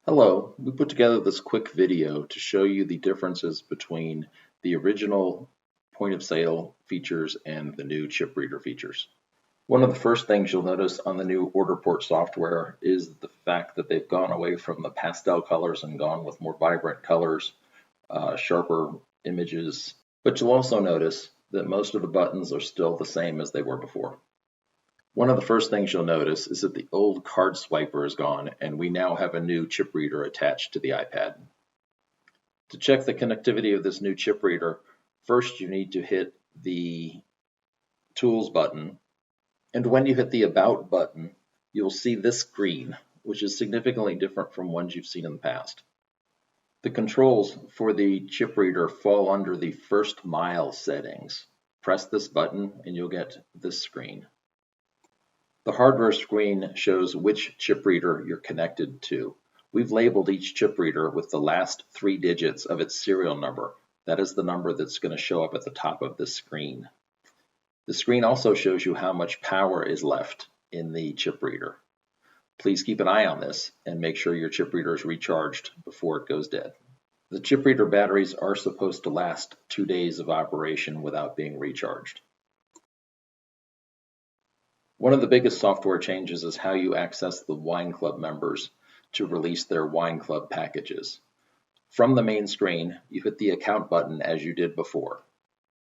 Hello, we put together this quick video to show you the differences between the original point of sale features and the new chip reader features. One of the first things you'll notice on the new order port software is the fact that they've gone away from the pastel colors and gone with more vibrant colors, sharper images, but you'll also notice that most of the buttons are still the same as they were before. One of the first things you'll notice is that the old card swiper is gone and we now have a new chip reader attached to the iPad. To check the connectivity of this new chip reader, first you need to hit the Tools button, and when you hit the About button, you'll see this screen, which is significantly different from ones you've seen in the past. The controls for the chip reader fall under the first mile settings. Press this button and you'll get this screen. The hardware screen shows which chip reader you're connected to. We've labeled each chip reader with the last 3 digits of its serial number. That is the number that's going to show up at the top of this screen. The screen also shows you how much power is left in the chip reader. Please keep an eye on this and make sure your chip reader is recharged before it goes dead. The chip reader batteries are supposed to last 2 days of operation without being recharged. One of the biggest software changes is how you access the Wine Club members to release their Wine Club packages. From the main screen, you hit the Account button as you did before.